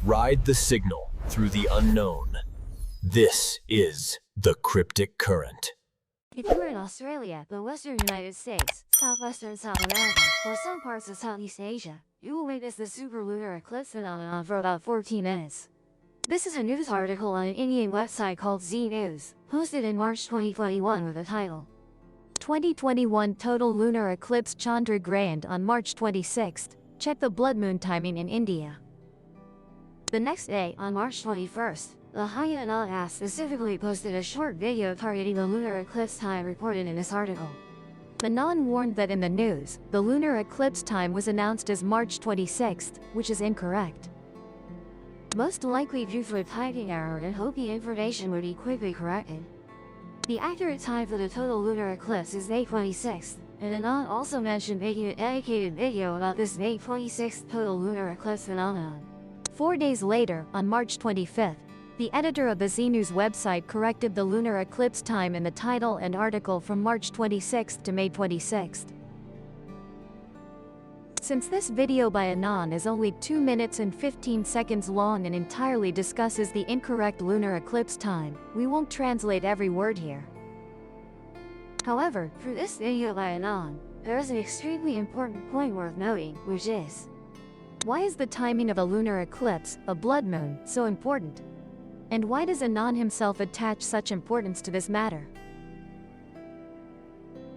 Ride the signal through the unknown. This is the cryptic current. If you're in Australia, the western United States, southwestern South America, or some parts of Southeast Asia, you will witness the super lunar eclipse phenomenon for about 14 minutes. This is a news article on an Indian website called Z News, posted in March 2021 with the title, 2021 Total Lunar Eclipse Chandragraham on March 26th. Check the blood moon timing in India. The next day, on March 21st, the Hyatt app specifically posted a short video targeting the lunar eclipse time reported in this article. Manon warned that in the news, the lunar eclipse time was announced as March 26th, which is incorrect. Most likely due to a typing error and hoped the information would be quickly corrected. The accurate time for the total lunar eclipse is May 26th, and Manon also mentioned making a dedicated video about this May 26th total lunar eclipse phenomenon. 4 days later, on March 25th, the editor of the Z News website corrected the lunar eclipse time in the title and article from March 26th to May 26th. Since this video by Anon is only 2 minutes and 15 seconds long and entirely discusses the incorrect lunar eclipse time, we won't translate every word here. However, for this video by Anon, there is an extremely important point worth noting, which is, why is the timing of a lunar eclipse, a blood moon, so important? And why does Anon himself attach such importance to this matter?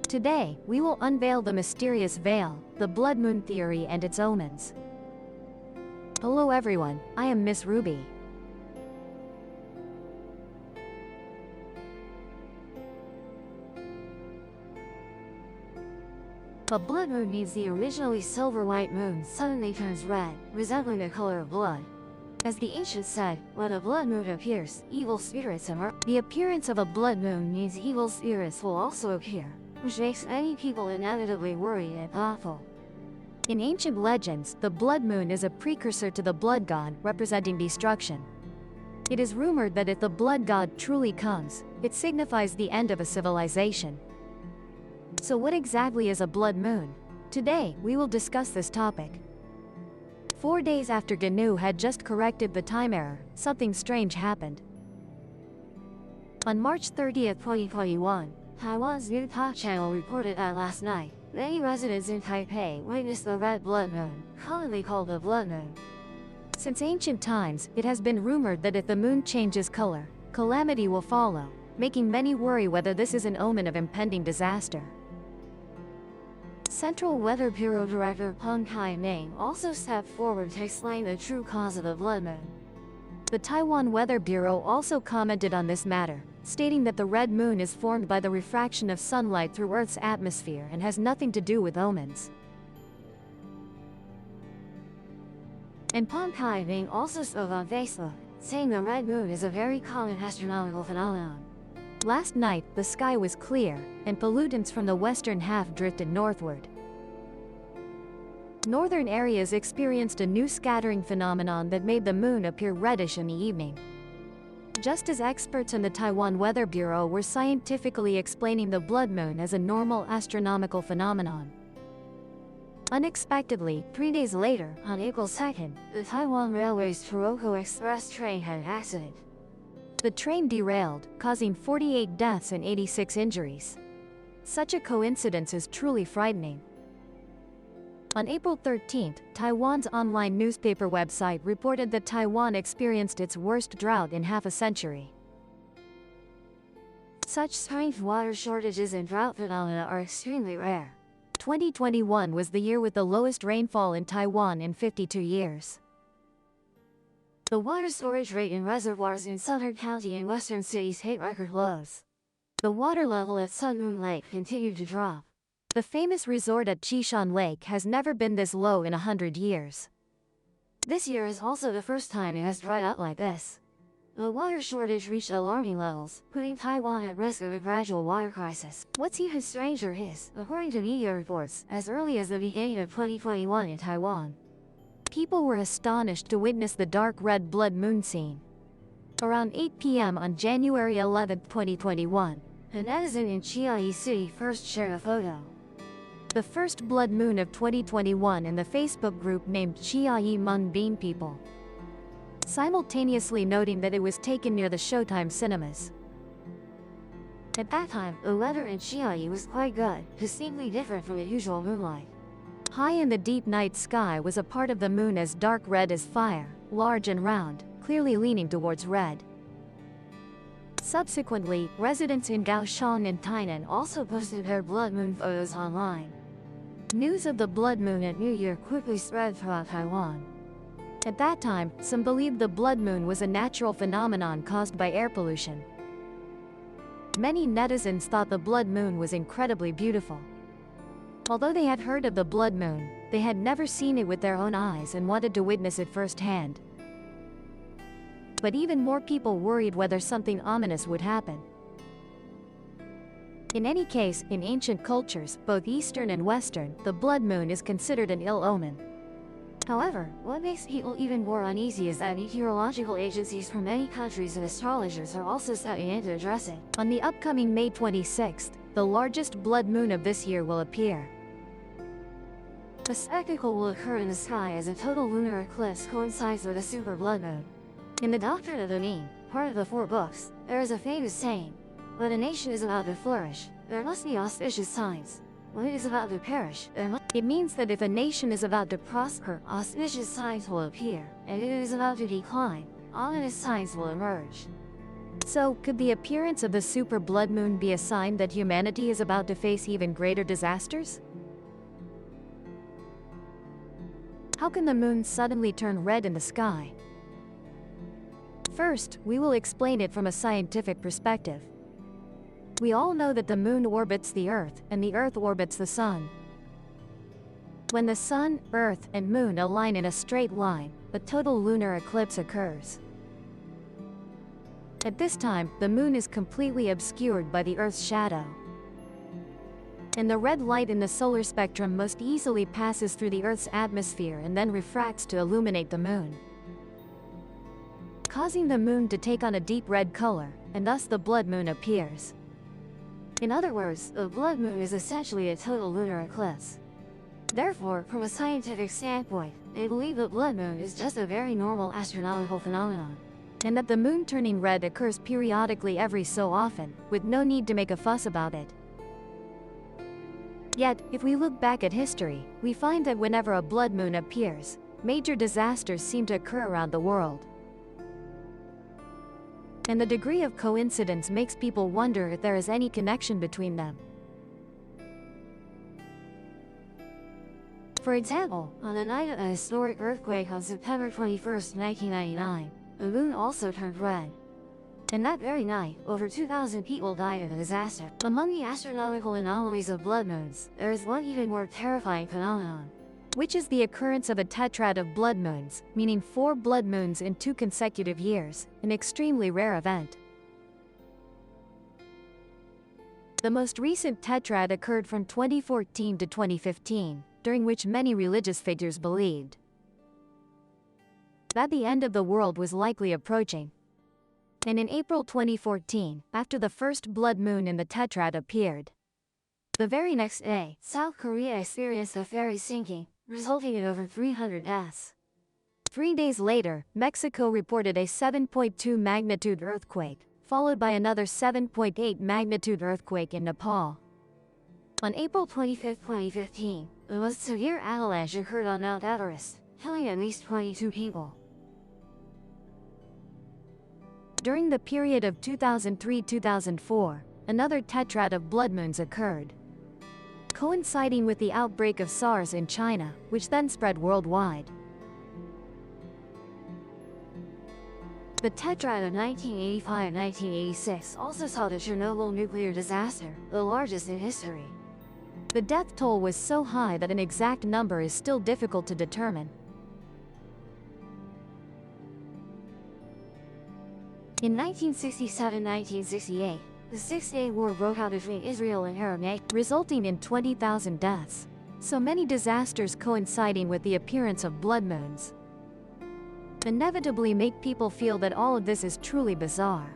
Today, we will unveil the mysterious veil, the blood moon theory and its omens. Hello everyone, I am Miss Ruby. A blood moon means the originally silver-white moon suddenly turns red, resembling the color of blood. As the ancients said, when a blood moon appears, evil spirits emerge. The appearance of a blood moon means evil spirits will also appear, which makes many people inevitably worried and thoughtful. In ancient legends, the blood moon is a precursor to the blood god, representing destruction. It is rumored that if the blood god truly comes, it signifies the end of a civilization. So what exactly is a blood moon? Today, we will discuss this topic. 4 days after GNU had just corrected the time error, something strange happened. On March 30, 2021, Taiwan's new talk channel reported that last night, many residents in Taipei witnessed the red blood moon, commonly called the blood moon. Since ancient times, it has been rumored that if the moon changes color, calamity will follow, making many worry whether this is an omen of impending disaster. Central Weather Bureau Director Peng Kai-ming also stepped forward to explain the true cause of the blood moon. The Taiwan Weather Bureau also commented on this matter, stating that the red moon is formed by the refraction of sunlight through Earth's atmosphere and has nothing to do with omens. And Peng Kai-ming also spoke on Facebook, saying the red moon is a very common astronomical phenomenon. Last night, the sky was clear, and pollutants from the western half drifted northward. Northern areas experienced a new scattering phenomenon that made the moon appear reddish in the evening. Just as experts in the Taiwan Weather Bureau were scientifically explaining the blood moon as a normal astronomical phenomenon. Unexpectedly, 3 days later, on April 2nd, the Taiwan Railway's Taroko Express train had an accident. The train derailed, causing 48 deaths and 86 injuries. Such a coincidence is truly frightening. On April 13th, Taiwan's online newspaper website reported that Taiwan experienced its worst drought in half a century. Such strange water shortages and drought phenomena are extremely rare. 2021 was the year with the lowest rainfall in Taiwan in 52 years. The water storage rate in reservoirs in Southern County and western cities hit record lows. The water level at Sun Moon Lake continued to drop. The famous resort at Chishan Lake has never been this low in 100 years. This year is also the first time it has dried up like this. The water shortage reached alarming levels, putting Taiwan at risk of a gradual water crisis. What's even stranger is, according to media reports, as early as the beginning of 2021 in Taiwan, people were astonished to witness the dark red blood moon scene. Around 8 p.m. on January 11, 2021, a netizen in Chiayi City first shared a photo. The first blood moon of 2021 in the Facebook group named Chiayi Mung Bean People. simultaneously noting that it was taken near the Showtime cinemas. At that time, the weather in Chiayi was quite good, distinctly different from the usual moonlight. High in the deep night sky was a part of the moon as dark red as fire, large and round, clearly leaning towards red. Subsequently, residents in Kaohsiung and Tainan also posted their blood moon photos online. News of the blood moon at New Year quickly spread throughout Taiwan. At that time, some believed the blood moon was a natural phenomenon caused by air pollution. Many netizens thought the blood moon was incredibly beautiful. Although they had heard of the blood moon, they had never seen it with their own eyes and wanted to witness it firsthand. But even more people worried whether something ominous would happen. In any case, in ancient cultures, both Eastern and Western, the blood moon is considered an ill omen. However, what makes people even more uneasy is that meteorological agencies from many countries and astrologers are also starting in to address it. On the upcoming May 26th, the largest blood moon of this year will appear. The spectacle will occur in the sky as a total lunar eclipse coincides with a super blood moon. In the Doctrine of the Mean, part of the Four Books, there is a famous saying, "When a nation is about to flourish, there must be auspicious signs. When it is about to perish, It means that if a nation is about to prosper, auspicious signs will appear, and if it is about to decline, ominous signs will emerge." So, could the appearance of the super blood moon be a sign that humanity is about to face even greater disasters? How can the moon suddenly turn red in the sky? First, we will explain it from a scientific perspective. We all know that the moon orbits the Earth, and the Earth orbits the Sun. When the Sun, Earth, and Moon align in a straight line, a total lunar eclipse occurs. At this time, the Moon is completely obscured by the Earth's shadow. And the red light in the solar spectrum most easily passes through the Earth's atmosphere and then refracts to illuminate the Moon, causing the Moon to take on a deep red color, and thus the blood moon appears. In other words, the blood moon is essentially a total lunar eclipse. Therefore, from a scientific standpoint, they believe the blood moon is just a very normal astronomical phenomenon, and that the moon turning red occurs periodically every so often, with no need to make a fuss about it. Yet, if we look back at history, we find that whenever a blood moon appears, major disasters seem to occur around the world. And the degree of coincidence makes people wonder if there is any connection between them. For example, on the night of a historic earthquake on September 21, 1999, the moon also turned red. And that very night, over 2,000 people died in the disaster. Among the astronomical anomalies of blood moons, there is one even more terrifying phenomenon, which is the occurrence of a tetrad of blood moons, meaning 4 blood moons in 2 consecutive years, an extremely rare event. The most recent tetrad occurred from 2014 to 2015, during which many religious figures believed that the end of the world was likely approaching. And in April 2014, after the first blood moon in the tetrad appeared, the very next day, South Korea experienced a ferry sinking, resulting in over 300 deaths. 3 days later, Mexico reported a 7.2 magnitude earthquake, followed by another 7.8 magnitude earthquake in Nepal. On April 25, 2015, the most severe avalanche occurred on Mount Everest, killing at least 22 people. During the period of 2003-2004, another tetrad of blood moons occurred, coinciding with the outbreak of SARS in China, which then spread worldwide. The tetrad of 1985-1986 also saw the Chernobyl nuclear disaster, the largest in history. The death toll was so high that an exact number is still difficult to determine. In 1967-1968, the Six-Day War broke out between Israel and Aramaic, resulting in 20,000 deaths. So many disasters coinciding with the appearance of blood moons inevitably make people feel that all of this is truly bizarre,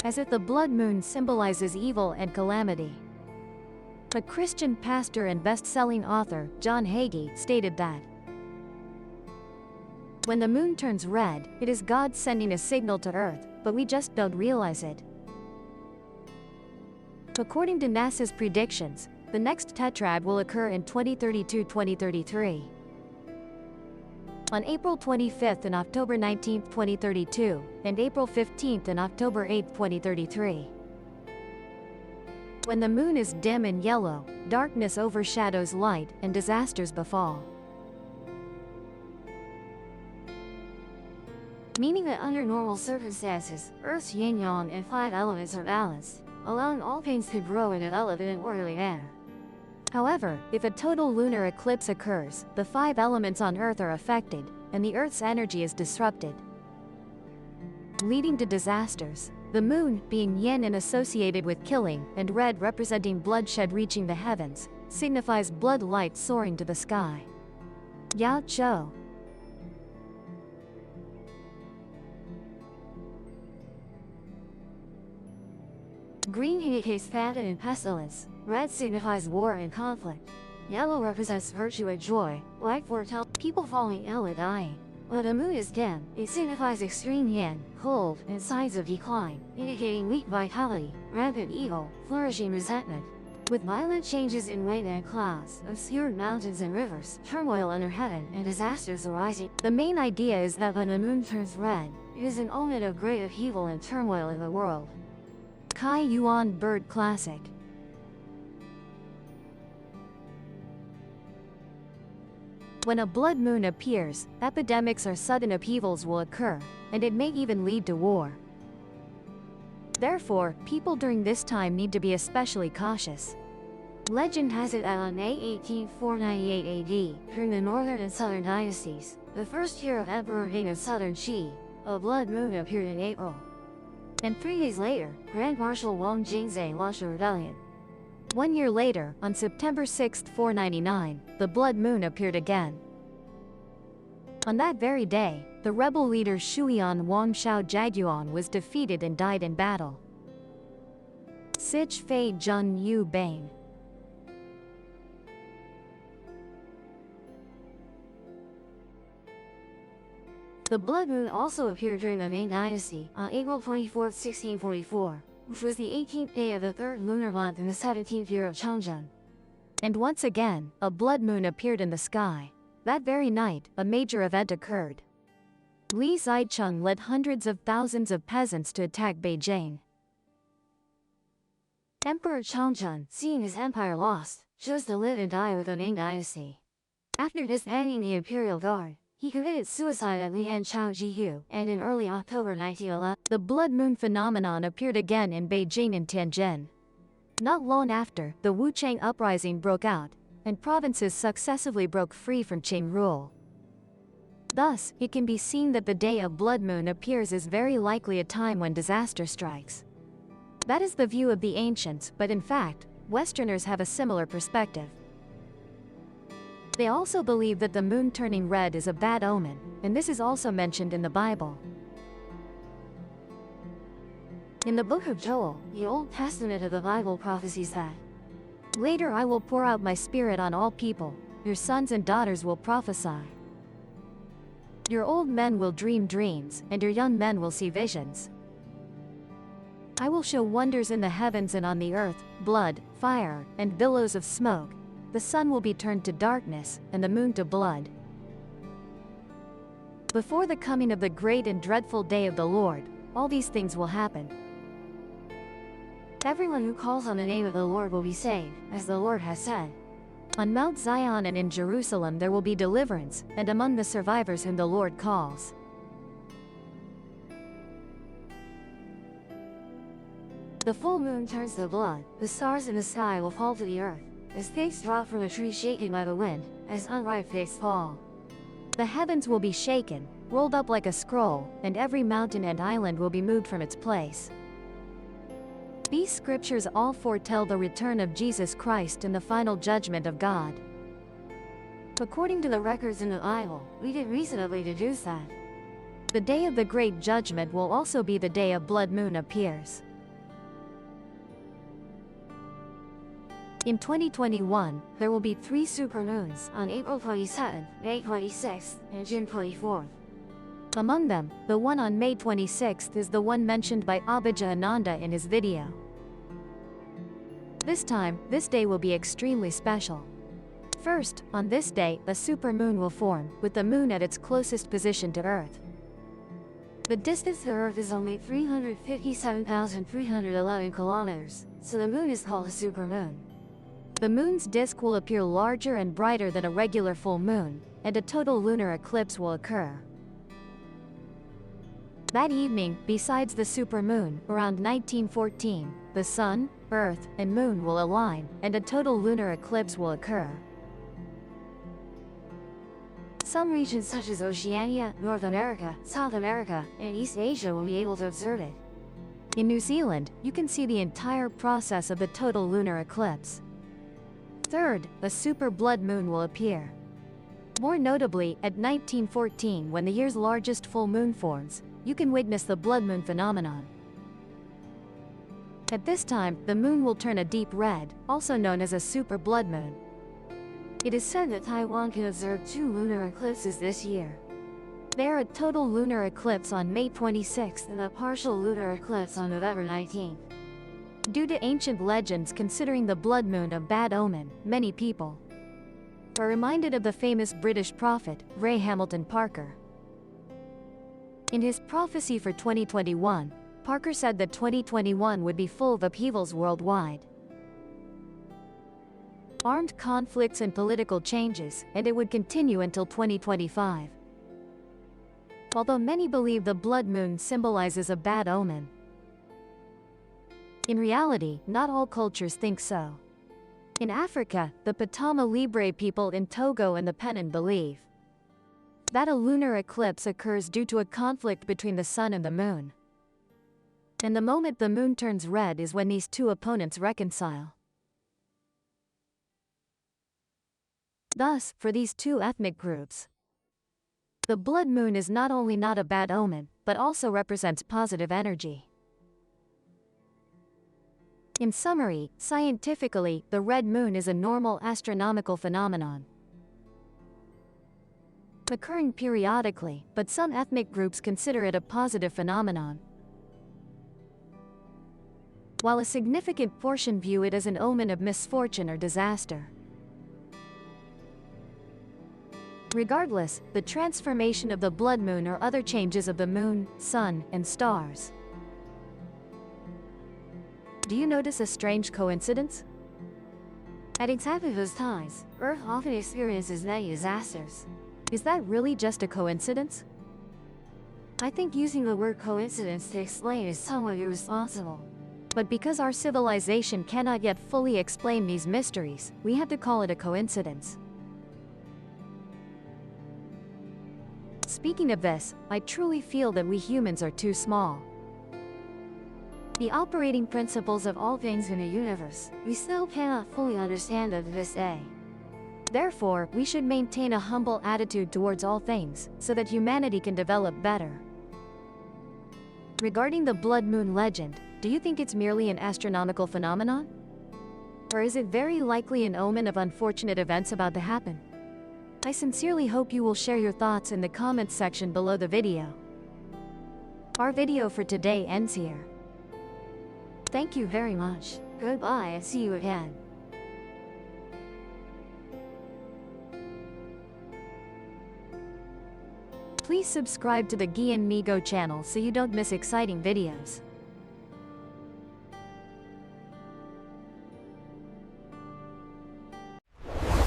as if the blood moon symbolizes evil and calamity. A Christian pastor and best-selling author, John Hagee, stated that When the moon turns red, it is God sending a signal to Earth, but we just don't realize it. According to NASA's predictions, the next tetrad will occur in 2032-2033. On April 25th and October 19th, 2032, and April 15th and October 8th, 2033. When the moon is dim and yellow, darkness overshadows light and disasters befall. Meaning that under normal circumstances, Earth's yin-yang and 5 elements are balanced, allowing all things to grow and develop in an orderly manner. However, if a total lunar eclipse occurs, the 5 elements on Earth are affected, and the Earth's energy is disrupted, leading to disasters. The moon, being yin and associated with killing, and red representing bloodshed reaching the heavens, signifies blood light soaring to the sky. Yao Zhou. Green indicates famine and pestilence, red signifies war and conflict. Yellow represents virtue and joy, white foretells people falling ill and dying. When the moon is dim, it signifies extreme yin, cold, and signs of decline, indicating weak vitality, rampant evil, flourishing resentment. With violent changes in wind and clouds, obscured mountains and rivers, turmoil under heaven, and disasters arising. The main idea is that when the moon turns red, it is an omen of great upheaval and turmoil in the world. Kai Yuan Bird Classic. When a blood moon appears, epidemics or sudden upheavals will occur, and it may even lead to war. Therefore, people during this time need to be especially cautious. Legend has it that on May 18, 498 AD, during the northern and southern dynasties, the first year of Emperor Ming of Southern Qi, a blood moon appeared in April. And 3 days later, Grand Marshal Wang Jingzai launched a rebellion. 1 year later, on September 6, 499, the blood moon appeared again. On that very day, the rebel leader Shuyan Wang Shao Jagyuan was defeated and died in battle. Sich Fei Jun Yu Bane. The blood moon also appeared during the Ming Dynasty on April 24, 1644. Which was the 18th day of the 3rd lunar month in the 17th year of Changzhen. And once again, a blood moon appeared in the sky. That very night, a major event occurred. Li Zicheng led hundreds of thousands of peasants to attack Beijing. Emperor Changzhen, seeing his empire lost, chose to live and die with the Ming Dynasty. After disbanding the imperial guard, he committed suicide at Lianchao Jihu, and in early October 1911, the blood moon phenomenon appeared again in Beijing and Tianjin. Not long after, the Wuchang uprising broke out, and provinces successively broke free from Qing rule. Thus, it can be seen that the day a blood moon appears is very likely a time when disaster strikes. That is the view of the ancients, but in fact, Westerners have a similar perspective. They also believe that the moon turning red is a bad omen, and this is also mentioned in the Bible. In the book of Joel, the Old Testament of the Bible prophesies that, "Later I will pour out my spirit on all people, your sons and daughters will prophesy. Your old men will dream dreams, and your young men will see visions. I will show wonders in the heavens and on the earth, blood, fire, and billows of smoke. The sun will be turned to darkness, and the moon to blood. Before the coming of the great and dreadful day of the Lord, all these things will happen. Everyone who calls on the name of the Lord will be saved, as the Lord has said. On Mount Zion and in Jerusalem there will be deliverance, and among the survivors whom the Lord calls." The full moon turns to blood, the stars in the sky will fall to the earth, as figs drop from a tree shaken by the wind, as unripe figs fall. The heavens will be shaken, rolled up like a scroll, and every mountain and island will be moved from its place. These scriptures all foretell the return of Jesus Christ and the final judgment of God. According to the records in the Bible, we can reasonably deduce that the day of the great judgment will also be the day a blood moon appears. In 2021, there will be 3 supermoons on April 27th, May 26th, and June 24th. Among them, the one on May 26th is the one mentioned by Abhijit Ananda in his video. This time, this day will be extremely special. First, on this day, a supermoon will form, with the moon at its closest position to Earth. The distance to Earth is only 357,311 kilometers, so the moon is called a supermoon. The moon's disk will appear larger and brighter than a regular full moon, and a total lunar eclipse will occur. That evening, besides the supermoon, around 1914, the Sun, Earth, and Moon will align, and a total lunar eclipse will occur. Some regions such as Oceania, North America, South America, and East Asia will be able to observe it. In New Zealand, you can see the entire process of the total lunar eclipse. Third, a super blood moon will appear. More notably, at 1914, when the year's largest full moon forms, you can witness the blood moon phenomenon. At this time, the moon will turn a deep red, also known as a super blood moon. It is said that Taiwan can observe 2 lunar eclipses this year. There are a total lunar eclipse on May 26th and a partial lunar eclipse on November 19th. Due to ancient legends considering the blood moon a bad omen, many people are reminded of the famous British prophet, Ray Hamilton Parker. In his prophecy for 2021, Parker said that 2021 would be full of upheavals worldwide. Armed conflicts and political changes, and it would continue until 2025. Although many believe the blood moon symbolizes a bad omen, in reality, not all cultures think so. In Africa, the Patama Libre people in Togo and the Penan believe that a lunar eclipse occurs due to a conflict between the sun and the moon. And the moment the moon turns red is when these two opponents reconcile. Thus, for these two ethnic groups, the blood moon is not only not a bad omen, but also represents positive energy. In summary, scientifically, the red moon is a normal astronomical phenomenon, occurring periodically, but some ethnic groups consider it a positive phenomenon, while a significant portion view it as an omen of misfortune or disaster. Regardless, the transformation of the blood moon or other changes of the moon, sun, and stars. Do you notice a strange coincidence? At exactly those times, Earth often experiences many disasters. Is that really just a coincidence? I think using the word coincidence to explain is somewhat irresponsible. But because our civilization cannot yet fully explain these mysteries, we have to call it a coincidence. Speaking of this, I truly feel that we humans are too small. The operating principles of all things in the universe, we still cannot fully understand them to this day. Therefore, we should maintain a humble attitude towards all things, so that humanity can develop better. Regarding the blood moon legend, do you think it's merely an astronomical phenomenon? Or is it very likely an omen of unfortunate events about to happen? I sincerely hope you will share your thoughts in the comments section below the video. Our video for today ends here. Thank you very much. Goodbye and see you again. Please subscribe to the Gian Migo channel so you don't miss exciting videos.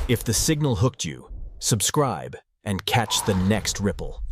If the signal hooked you, subscribe and catch the next ripple.